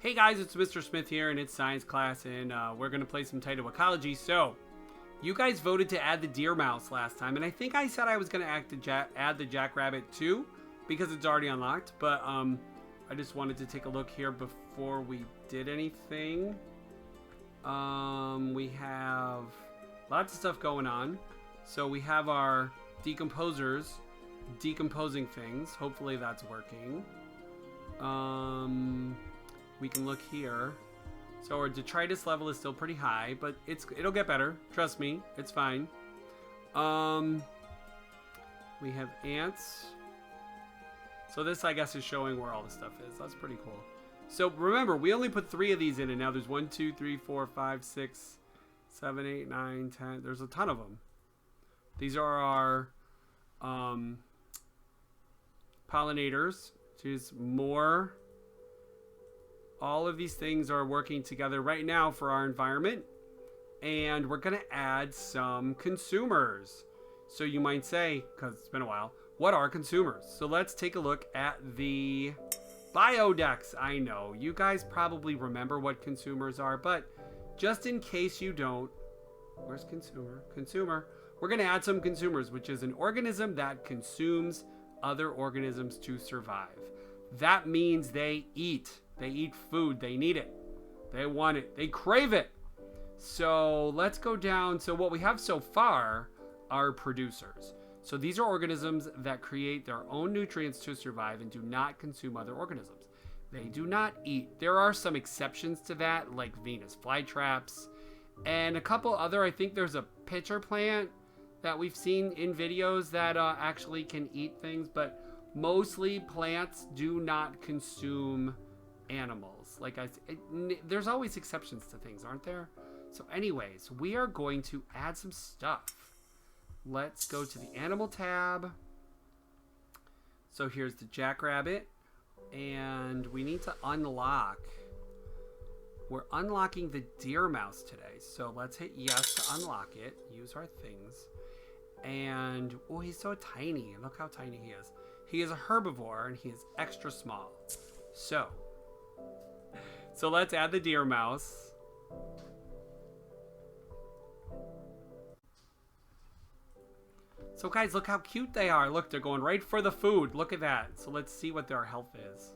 Hey guys, it's Mr. Smith here, and it's science class, and we're going to play some Tyto Ecology. So, you guys voted to add the deer mouse last time, and I think I said I was going to add the jackrabbit too, because it's already unlocked, but I just wanted to take a look here before we did anything. We have lots of stuff going on. So we have our decomposers decomposing things. Hopefully that's working. We can look here. So our detritus level is still pretty high, but it'll get better. Trust me, it's fine. We have ants. So this, I guess, is showing where all the stuff is. That's pretty cool. So remember, we only put 3 of these in, and now there's 1, 2, 3, 4, 5, 6, 7, 8, 9, 10. There's a ton of them. These are our pollinators. Choose more. All of these things are working together right now for our environment. And we're going to add some consumers. So you might say, because it's been a while, what are consumers? So let's take a look at the biodex. I know you guys probably remember what consumers are, but just in case you don't, where's consumer? Consumer. We're going to add some consumers, which is an organism that consumes other organisms to survive. That means they eat. They eat food. They need it. They want it. They crave it. So let's go down. So what we have so far are producers. So these are organisms that create their own nutrients to survive and do not consume other organisms. They do not eat. There are some exceptions to that, like Venus flytraps and a couple other. I think there's a pitcher plant that we've seen in videos that actually can eat things, but mostly plants do not consume animals. Like there's always exceptions to things, aren't there? So anyways, we are going to add some stuff. Let's go to the animal tab. So here's the jackrabbit, and we need to unlock. We're unlocking the deer mouse today. So let's hit yes to unlock it. Use our things. And oh, he's so tiny. Look how tiny he is. He is a herbivore and he is extra small. So let's add the deer mouse. So guys, look how cute they are. Look, they're going right for the food. Look at that. So let's see what their health is.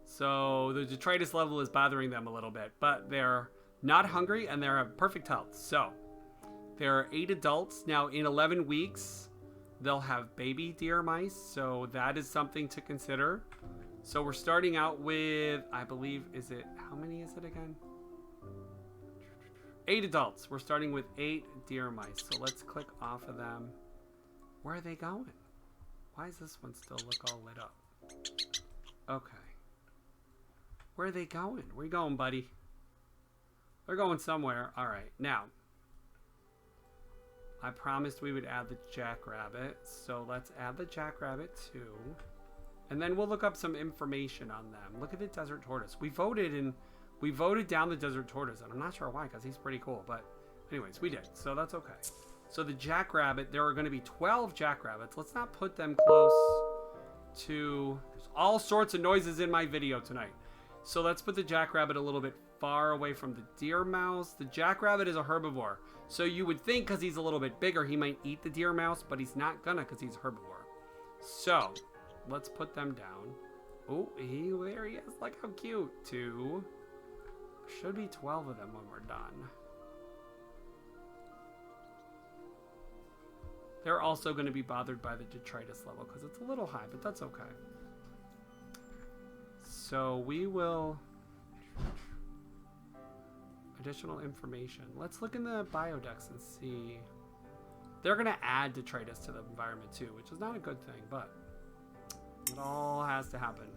So the detritus level is bothering them a little bit, but they're not hungry and they're have perfect health. So there are 8 adults. Now in 11 weeks, they'll have baby deer mice. So that is something to consider. So we're starting out with, I believe, how many is it again? 8 adults. We're starting with 8 deer mice. So let's click off of them. Where are they going? Why does this one still look all lit up? Okay. Where are they going? Where you going, buddy? They're going somewhere. All right. Now, I promised we would add the jackrabbit. So let's add the jackrabbit too. And then we'll look up some information on them. Look at the desert tortoise. We voted down the desert tortoise, and I'm not sure why, because he's pretty cool. But anyways, we did, so that's okay. So the jackrabbit, there are going to be 12 jackrabbits. Let's not put them close to... There's all sorts of noises in my video tonight. So let's put the jackrabbit a little bit far away from the deer mouse. The jackrabbit is a herbivore. So you would think because he's a little bit bigger, he might eat the deer mouse, but he's not gonna because he's a herbivore. So let's put them down. Oh, there he is. Look how cute. 2. Should be 12 of them when we're done. They're also going to be bothered by the detritus level because it's a little high, but that's okay. So we will... Additional information. Let's look in the biodex and see. They're going to add detritus to the environment too, which is not a good thing, but it all has to happen.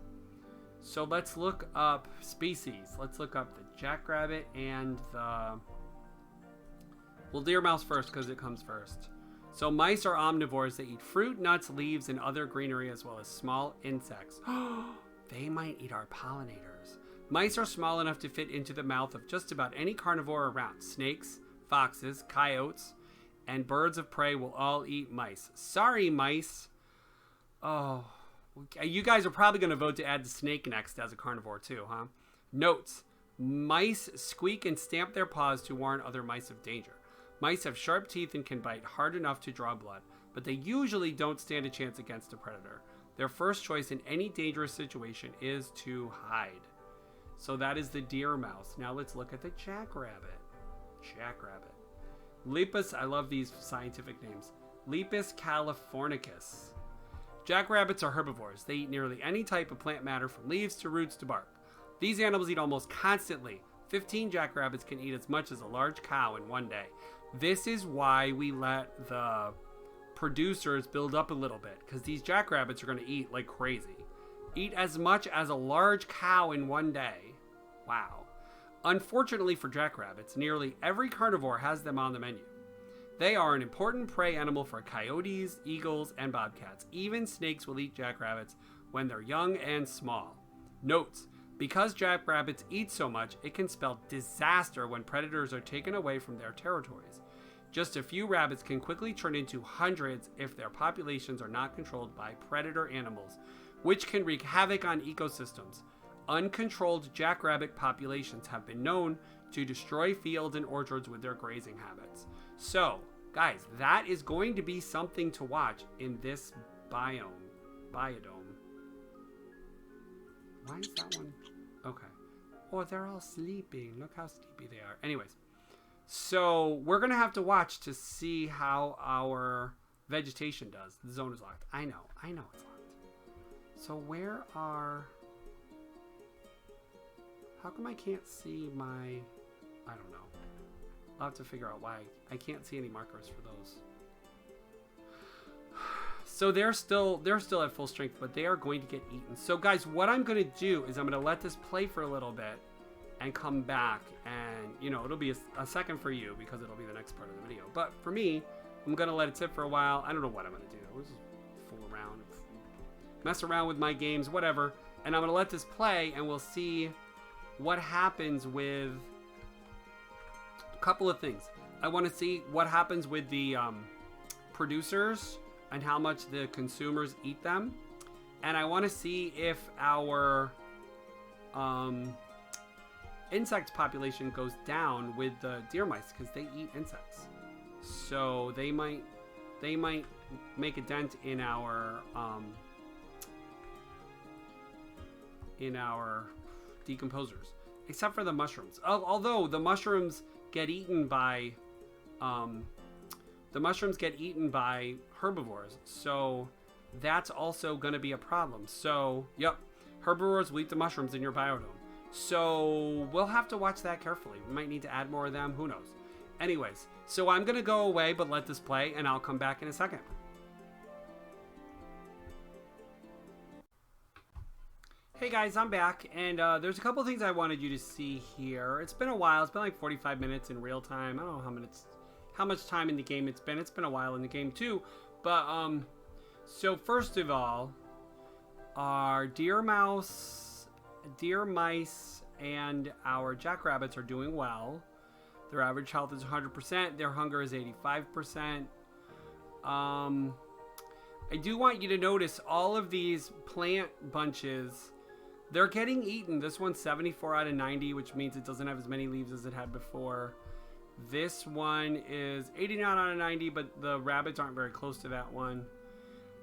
So let's look up species. Let's look up the jackrabbit and the... Well, deer mouse first because it comes first. So mice are omnivores. They eat fruit, nuts, leaves, and other greenery as well as small insects. They might eat our pollinators. Mice are small enough to fit into the mouth of just about any carnivore around. Snakes, foxes, coyotes, and birds of prey will all eat mice. Sorry, mice. Oh, You guys are probably going to vote to add the snake next as a carnivore too, huh? Notes. Mice squeak and stamp their paws to warn other mice of danger. Mice have sharp teeth and can bite hard enough to draw blood, but they usually don't stand a chance against a predator. Their first choice in any dangerous situation is to hide. So that is the deer mouse. Now let's look at the jackrabbit. Jackrabbit. Lepus, I love these scientific names. Lepus californicus. Jackrabbits are herbivores. They eat nearly any type of plant matter from leaves to roots to bark. These animals eat almost constantly. 15 jackrabbits can eat as much as a large cow in one day. This is why we let the producers build up a little bit, because these jackrabbits are going to eat like crazy. Eat as much as a large cow in one day. Wow. Unfortunately for jackrabbits, nearly every carnivore has them on the menu. They are an important prey animal for coyotes, eagles, and bobcats. Even snakes will eat jackrabbits when they're young and small. Notes: because jackrabbits eat so much, it can spell disaster when predators are taken away from their territories. Just a few rabbits can quickly turn into hundreds if their populations are not controlled by predator animals, which can wreak havoc on ecosystems. Uncontrolled jackrabbit populations have been known to destroy fields and orchards with their grazing habits. So, guys, that is going to be something to watch in this biodome. Why is that one? Okay. Oh, they're all sleeping. Look how sleepy they are. Anyways, so we're going to have to watch to see how our vegetation does. The zone is locked. I know it's locked. So where are... How come I can't see my... I don't know. I'll have to figure out why. I can't see any markers for those. So they're still at full strength, but they are going to get eaten. So guys, what I'm going to do is I'm going to let this play for a little bit and come back, and it'll be a second for you because it'll be the next part of the video. But for me, I'm going to let it sit for a while. I don't know what I'm going to do. I'll just fool around, mess around with my games, whatever. And I'm going to let this play, and we'll see what happens with a couple of things. I want to see what happens with the producers and how much the consumers eat them. And I want to see if our insect population goes down with the deer mice, because they eat insects. So they might make a dent in our decomposers, except for the mushrooms. Although the mushrooms get eaten by herbivores, so that's also going to be a problem. So, yep, herbivores will eat the mushrooms in your biodome. So we'll have to watch that carefully. We might need to add more of them. Who knows? Anyways, so I'm going to go away, but let this play, and I'll come back in a second. Hey guys, I'm back, and there's a couple things I wanted you to see here. It's been a while. It's been like 45 minutes in real time. I don't know how much time in the game it's been. It's been a while in the game too. But so first of all, our deer mice, and our jackrabbits are doing well. Their average health is 100%. Their hunger is 85%. I do want you to notice all of these plant bunches. They're getting eaten. This one's 74 out of 90, which means it doesn't have as many leaves as it had before. This one is 89 out of 90, but the rabbits aren't very close to that one.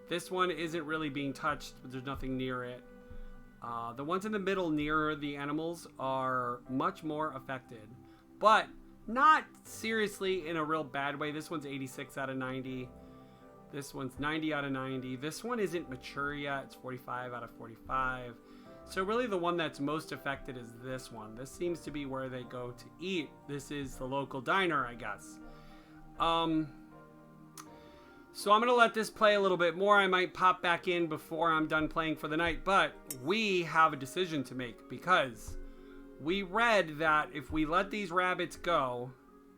This one isn't really being touched, but there's nothing near it. The ones in the middle near the animals are much more affected, but not seriously in a real bad way. This one's 86 out of 90. This one's 90 out of 90. This one isn't mature yet. It's 45 out of 45. So really the one that's most affected is this one. This seems to be where they go to eat. This is the local diner, I guess. So I'm going to let this play a little bit more. I might pop back in before I'm done playing for the night. But we have a decision to make, because we read that if we let these rabbits go,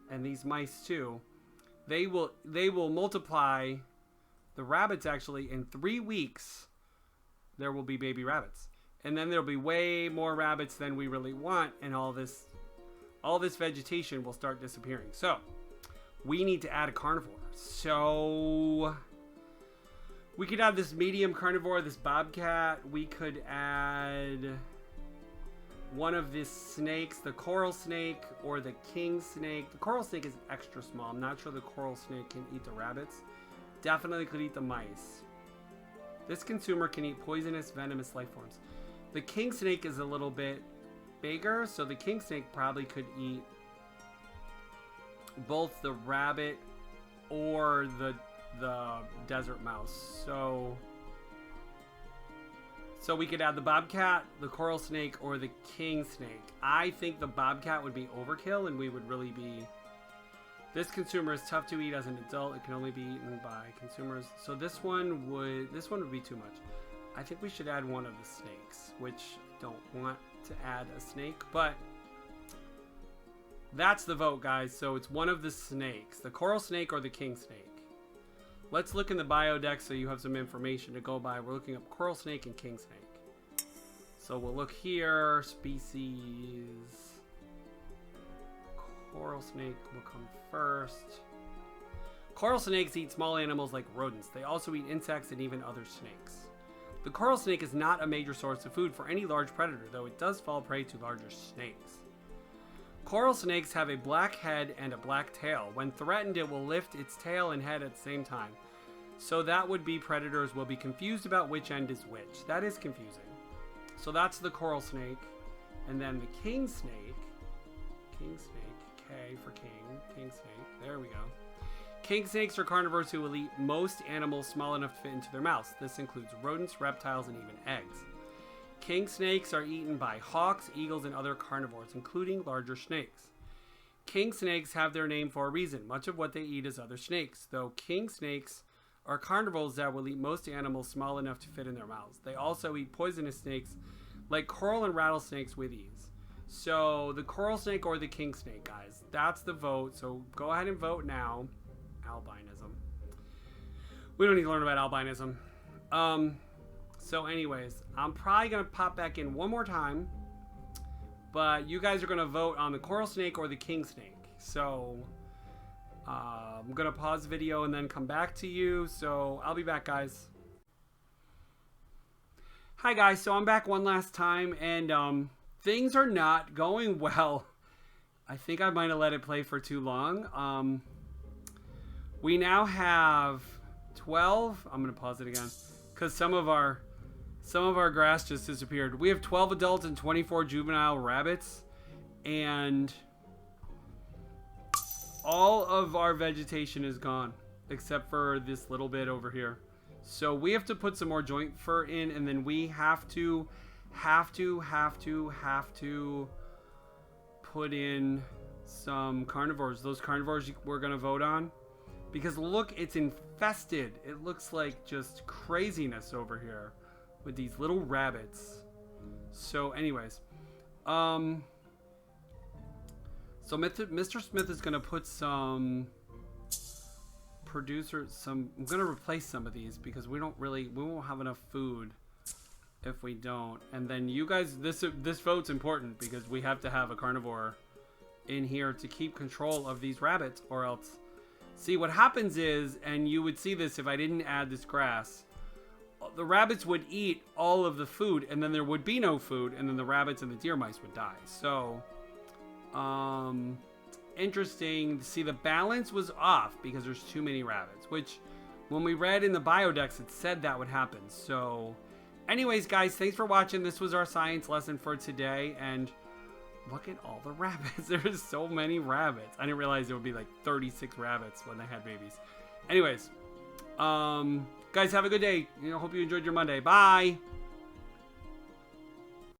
and these mice too, they will multiply. The rabbits actually, in 3 weeks, there will be baby rabbits. And then there'll be way more rabbits than we really want, and all this vegetation will start disappearing. So we need to add a carnivore. So We could have this medium carnivore, this bobcat. We could add one of these snakes, the coral snake or the king snake. The coral snake is extra small. I'm not sure the coral snake can eat the rabbits. Definitely could eat the mice. This consumer can eat poisonous, venomous life forms. The king snake is a little bit bigger, so the king snake probably could eat both the rabbit or the desert mouse. So we could add the bobcat, the coral snake, or the king snake. I think the bobcat would be overkill, and we would really be... This consumer is tough to eat as an adult. It can only be eaten by consumers. So this one would be too much. I think we should add one of the snakes, which I don't want to add a snake, but that's the vote, guys. So it's one of the snakes, the coral snake or the king snake. Let's look in the biodex so you have some information to go by. We're looking up coral snake and king snake. So we'll look here, species. Coral snake will come first. Coral snakes eat small animals like rodents. They also eat insects and even other snakes. The coral snake is not a major source of food for any large predator, though it does fall prey to larger snakes. Coral snakes have a black head and a black tail. When threatened, it will lift its tail and head at the same time. So that would be predators will be confused about which end is which. That is confusing. So that's the coral snake. And then the king snake. King snake. K for king. King snake. There we go. King snakes are carnivores who will eat most animals small enough to fit into their mouths. This includes rodents, reptiles, and even eggs. King snakes are eaten by hawks, eagles, and other carnivores, including larger snakes. King snakes have their name for a reason. Much of what they eat is other snakes, though king snakes are carnivores that will eat most animals small enough to fit in their mouths. They also eat poisonous snakes like coral and rattlesnakes with ease. So the coral snake or the king snake, guys. That's the vote. So go ahead and vote now. Albinism. We don't need to learn about albinism. So anyways, I'm probably going to pop back in one more time. But you guys are going to vote on the coral snake or the king snake. So I'm going to pause the video and then come back to you. So I'll be back, guys. Hi, guys. So I'm back one last time. And things are not going well. I think I might have let it play for too long. We now have 12. I'm going to pause it again. Because some of our grass just disappeared. We have 12 adults and 24 juvenile rabbits, and all of our vegetation is gone except for this little bit over here. So we have to put some more joint fur in, and then we have to put in some carnivores. Those carnivores we're gonna vote on, because look, it's infested. It looks like just craziness over here with these little rabbits. So anyways, so Mr. Smith is gonna put some I'm gonna replace some of these because we won't have enough food if we don't. And then you guys, this vote's important because we have to have a carnivore in here to keep control of these rabbits, or else, see what happens is, and you would see this if I didn't add this grass, the rabbits would eat all of the food, and then there would be no food, and then the rabbits and the deer mice would die. So, interesting to see the balance was off because there's too many rabbits, which when we read in the biodex, it said that would happen. So, anyways, guys, thanks for watching. This was our science lesson for today, and look at all the rabbits. There's so many rabbits. I didn't realize there would be like 36 rabbits when they had babies. Anyways, guys, have a good day. Hope you enjoyed your Monday. Bye.